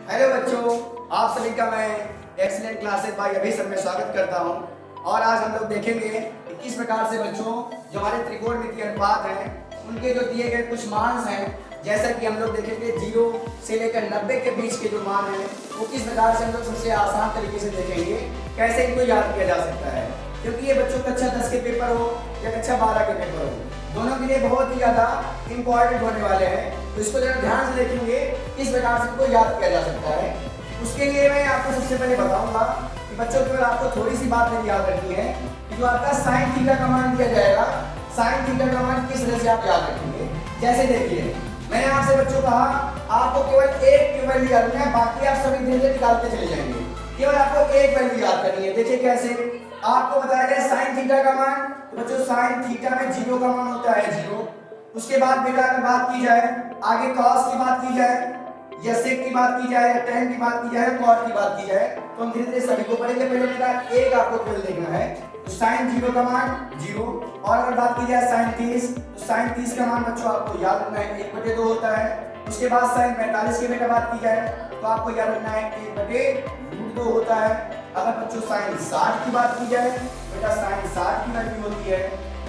Hello बच्चों, आप सभी का मैं एक्सीलेंट क्लासेस बाय अभी सर में स्वागत करता हूं। और आज हम लोग देखेंगे कि किस प्रकार से बच्चों जो हमारे त्रिकोणमितीय अनुपात हैं उनके जो दिए गए कुछ मान हैं, जैसा कि हम लोग देखेंगे 0 से लेकर 90 के बीच के जो मान हैं वो किस प्रकार से हम लोग सबसे आसान तरीके से देखेंगे कैसे इनको याद किया जा सकता है। क्योंकि ये बच्चों कक्षा 10 के पेपर हो या कक्षा 12 के पेपर हो, दोनों के लिए बहुत ही ज़्यादा इम्पोर्टेंट होने वाले हैं। तो इसको जरा ध्यान से देखेंगे किस प्रकार से इनको याद किया जा सकता है। उसके लिए मैं आपको सबसे पहले बताऊंगा कि बच्चों केवल आपको थोड़ी सी बात नहीं याद रखनी है कि जो आपका साइन थीटा का मान दिया जाएगा, साइन थीटा का मान किस तरह से आप याद रखेंगे। जैसे देखिए, मैंने आपसे बच्चों कहा आपको केवल एक वैल्यू याद रखना है, बाकी आप सभी धीरे धीरे निकालते चले जाएंगे। केवल आपको एक वैल्यू याद करनी है। देखिए कैसे आपको बताया गया साइन थीटा का मान, तो बच्चों साइन थीटा में 0 का मान होता है 0। उसके बाद बेटा अगर बात की जाए आगे कॉस की बात की जाए या सेक की बात की जाए या tan की बात की जाए या कॉट की बात की जाए तो हम धीरे धीरे सभी को पढ़ेंगे। पहले बेटा एक आपको केवल देखना है, तो साइन 0 का मान 0। और अगर बात की जाए साइन 30, तो साइन 30 का मान बच्चों आपको याद रखना है 1/2 होता है। उसके बाद साइन 45 की बेटा बात की जाए तो आपको याद रखना है 1/√2 होता है। अगर बच्चों साइन 60 की बात की जाए बेटा साइन 60 की वैल्यू होती है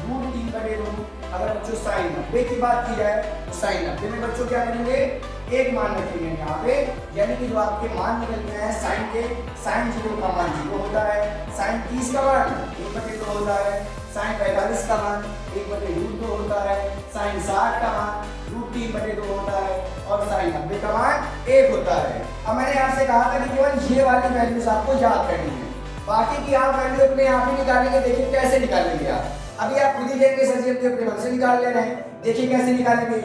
√3/2। अगर बच्चों साइन 90 की बात की जाए तो साइन 90 में बच्चों क्या करेंगे, एक मान रखेंगे यहाँ पे, यानी कि जो आपके मान निकलते हैं साइन के, साइन 0 का मान 0 होता है, साइन 30 का मान 1/2 होता है, साइन 45 का मान 1/√2 होता है, साइन 60 का मान √3/2 होता है और साइन 90 का मान 1 होता है। अब मैंने आपसे कहा था कि केवल ये वाली वैल्यूज आपको याद करनी है, बाकी की आप वैल्यू अपने आप ही निकालेंगे। देखिए कैसे निकालेंगे आप, अभी आप खुद ही देखेंगे सर जी अपने मन से निकाल ले रहे हैं। देखिए कैसे निकालेंगे।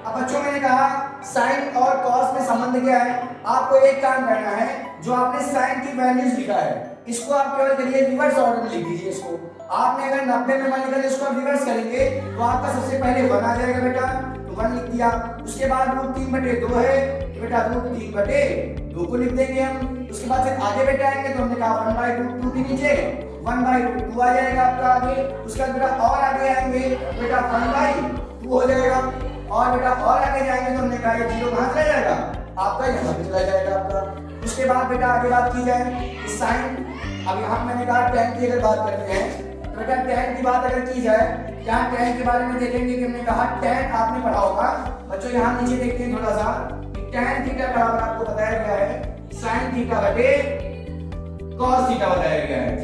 अब बच्चों मैंने कहा साइन और कॉस में संबंध क्या है, आपको एक काम करना है, जो आपने साइन की वैल्यूज लिखा है इसको आप केवल करिए रिवर्स ऑर्डर में लिख दीजिए। इसको आपने अगर 90 में मान लिखा है इसको आप रिवर्स करेंगे तो आपका सबसे पहले 1 आ जाएगा बेटा, तो 1 लिख दिया। उसके बाद √3/2 है बेटा, √3/2 को लिख देंगे हम। उसके बाद फिर आगे बेटा आएंगे तो हमने कहा 1/√2 के नीचे 1/√2 आ जाएगा आपका आगे। उसके बाद बेटा और आगे आएंगे बेटा 1/2 हो जाएगा। और बेटा और आगे जाएंगे तो हमने कहा ये 0 कहाँ चला जाएगा आपका, यहाँ पे चला जाएगा आपका। उसके बाद बेटा आगे बात की जाए साइन, अब यहाँ मैंने कहा tan की अगर बात करते हैं तो बेटा tan की बात अगर की जाए, यहाँ tan के बारे में देखेंगे कि हमने कहा tan आपने पढ़ा होगा बच्चों, यहाँ नीचे देखते हैं थोड़ा सा tan थीटा बराबर आपको बताया गया है sin थीटा बटे cos थीटा बताया गया है।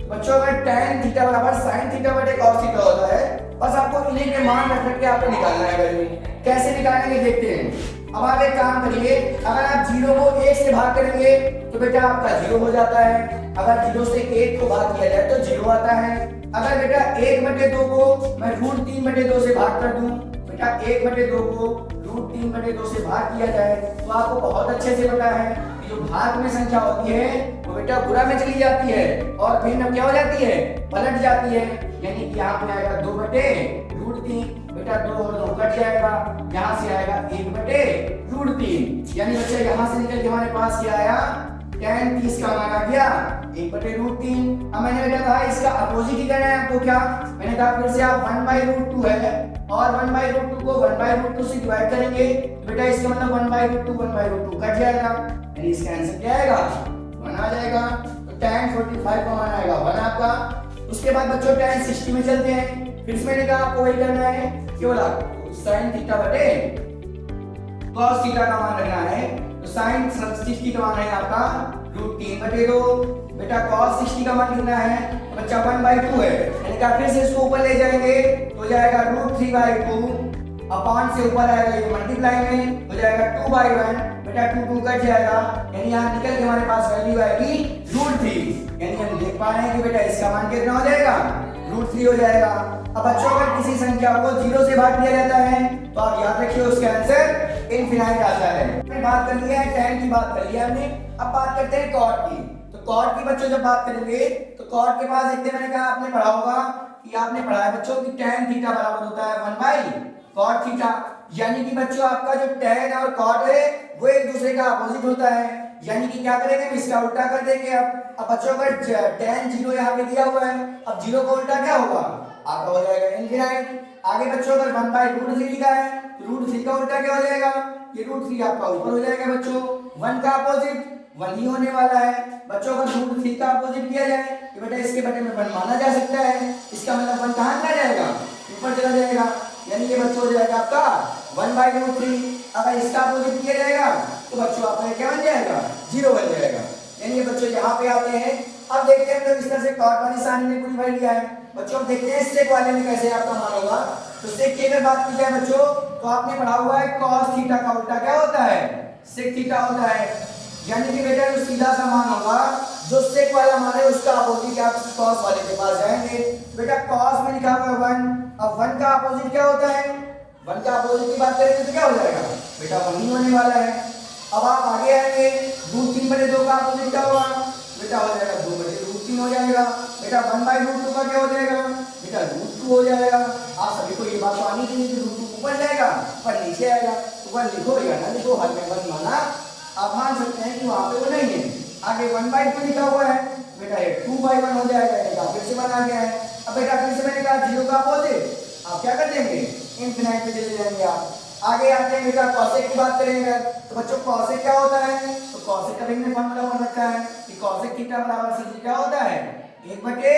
बच्चों अगर tan थीटा बराबर sin थीटा बटे cos थीटा होता है, बस आपको इन्हीं के मान रख के आपको निकालना है वैल्यू। कैसे निकालेंगे देखते हैं। अब आप एक काम करिए, अगर आप 0 को 1 से भाग करेंगे तो बेटा आपका 0 हो जाता है। अगर 0 से 1 को भाग किया जाए तो 0 आता है। अगर बेटा 1/2 को मैं √3/2 से भाग कर दूं, बेटा 1/2 को √3/2 से भाग किया जाए तो आपको बहुत अच्छे से पता है कि जो भाग में संख्या होती है वो बेटा गुणा में चली जाती है और भिन्न क्या हो जाती है, पलट जाती है। यानी कि यहाँ पे आएगा 2/√3, बेटा 2 और 2 कट जाएगा, यहाँ से आएगा 1/√3। यानी बच्चे यहाँ से निकल के हमारे पास क्या आया, tan 30 का मान आ गया 1/√3। अब मैंने बेटा कहा इसका अपोजिट ही करना है आपको, क्या मैंने कहा फिर से आप 1/√2 है और 1/√2 को 1/√2 से डिवाइड करेंगे तो बेटा इसका मतलब 1/√2 कट जाएगा, यानी इसका आंसर क्या आएगा 1 आ जाएगा। तो tan 45 का मान आएगा 1 आपका। उसके बाद बच्चों tan 60 में चलते हैं। फिर से मैंने कहा आपको वही करना है, केवल आपको sin थीटा बटे cos थीटा का मान रखना है। तो sin 60 का मान है आपका √3/2, बेटा cos 60 का मान लिखना है तो बच्चा 1/2 है, यानी कि फिर से इसको ऊपर ले जाएंगे तो जाएगा √3/2 अपान से ऊपर आएगा ये मल्टीप्लाई में हो जाएगा 2/1, बेटा 2 कट जाएगा, यानी यहाँ निकल के हमारे पास वैल्यू आएगी √3। यानी हम देख पा रहे हैं कि बेटा इसका मान कितना हो जाएगा, √3 हो जाएगा। अब बच्चों अगर किसी संख्या को 0 से भाग दिया जाता है तो आप याद रखिए उसका आंसर इनफिनाइट आता है। बात कर लिया है tan की, बात कर लिया हमने। अब बात करते हैं cot की। तो cot की बच्चों जब बात करेंगे तो cot के पास देखते मैंने कहा आपने पढ़ा होगा कि आपने पढ़ा है बच्चों कि tan थीटा बराबर होता है 1/cot थीटा। यानी कि बच्चों आपका जो tan और cot है वो एक दूसरे का अपोजिट होता है, यानी कि क्या करेंगे हम इसका उल्टा कर देंगे। अब बच्चों अगर tan 0 यहाँ पे दिया हुआ है, अब 0 का उल्टा क्या होगा आपका हो जाएगा इनफिनाइट। आगे बच्चों अगर 1/√3 लिखा है तो √3 का उल्टा क्या हो जाएगा, ये √3 आपका ऊपर हो जाएगा बच्चों, वन का अपोजिट वन ही होने वाला है। बच्चों का रूट थ्री का अपोजिट किया जाए कि बेटा इसके बटे में वन माना जा सकता है, इसका मतलब वन कहाँ चला जाएगा, ऊपर चला जाएगा, यानी ये बच्चों हो जाएगा आपका वन बाई रूट थ्री। अगर इसका अपोजिट किया जाएगा तो बच्चों आपका क्या बन जाएगा, जीरो बन जाएगा। यानी ये बच्चों यहाँ पे आते हैं। अब देखते हैं हम लोग इस तरह से कॉट वाली सारणी में पूरी भर लिया है। बच्चों अब देखते हैं सेक वाले में कैसे आपका मान होगा। तो सेक की अगर बात की जाए बच्चों तो आपने पढ़ा हुआ है कॉस थीटा का उल्टा क्या होता है, सेक थीटा होता है। यानी कि बेटा जो सीधा सा मान होगा जो सेक वाला मान है उसका अपोजिट आप कॉस वाले के पास जाएंगे। बेटा कॉस में लिखा हुआ है वन, अब वन का अपोजिट क्या होता है, वन का अपोजिट की बात करेंगे तो क्या हो जाएगा, बेटा वन ही होने वाला है। अब आप आगे आएंगे, रूट तीन बटे दो का अपोजिट क्या होगा, बेटा हो जाएगा दो बटे रूट तीन हो जाएगा। बेटा वन बाई रूट टू का क्या हो जाएगा, बेटा रूट टू हो जाएगा। आप सभी को ये बात तो आनी चाहिए कि रूट टू ऊपर जाएगा पर नीचे आएगा, तो वन लिखो या ना लिखो, हर में वन माना आप मान सकते हैं कि वहां पे वो नहीं है। आगे वन बाई टू लिखा हुआ है, बेटा ये टू बाई वन हो जाएगा, बेटा फिर से वन आ गया है। अब बेटा फिर से मैंने कहा जीरो का अपोजिट आप क्या कर देंगे, इनफिनाइट पे चले जाएंगे आप। आगे आते हैं बेटा कॉसेक की बात करेंगे तो बच्चों कॉसेक क्या होता है, तो कॉसेक का भी हमने फॉर्मूला पढ़ रखा है कि कॉसेक थीटा बराबर सी क्या होता है, एक बटे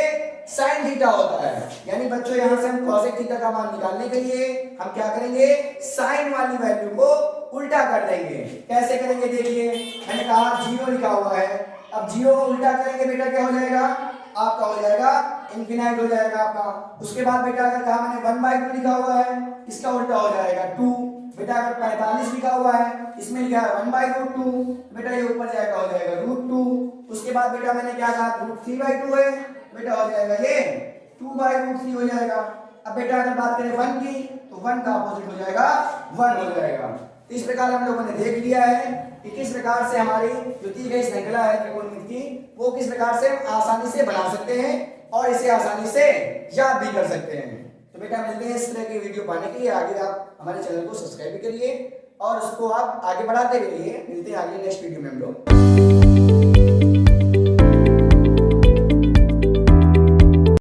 साइन थीटा होता है। यानी बच्चों यहाँ से हम कॉसेक थीटा का मान निकालने के लिए हम क्या करेंगे, साइन वाली वैल्यू को उल्टा कर देंगे। कैसे करेंगे देखिए, मैंने कहा जीरो लिखा हुआ है, अब जीरो को उल्टा करेंगे बेटा क्या हो जाएगा, आपका हो जाएगा इनफिनाइट हो जाएगा आपका। उसके बाद बेटा अगर कहा मैंने वन बाई टू लिखा हुआ है इसका उल्टा हो जाएगा टू। बेटा अगर 45 लिखा हुआ है इसमें लिखा है वन बाई रूट टू, बेटा ये ऊपर जाएगा हो जाएगा रूट टू। उसके बाद बेटा मैंने क्या कहा रूट थ्री बाई टू है, बेटा हो जाएगा ये टू बाई रूट थ्री हो जाएगा। अब बेटा अगर बात करें वन की तो वन का अपोजिट हो जाएगा वन हो जाएगा। इस प्रकार हम लोगों ने देख लिया है कि किस प्रकार से हमारी जो दी गई श्रृंखला है त्रिकोणमिति की वो किस प्रकार से हम आसानी से बना सकते हैं और इसे आसानी से याद भी कर सकते हैं। तो बेटा मिलते हैं इस तरह की वीडियो पाने के लिए, आगे आप हमारे चैनल को सब्सक्राइब भी करिए और उसको आप आगे बढ़ाते रहिए। मिलते हैं आगे नेक्स्ट वीडियो में हम लोग।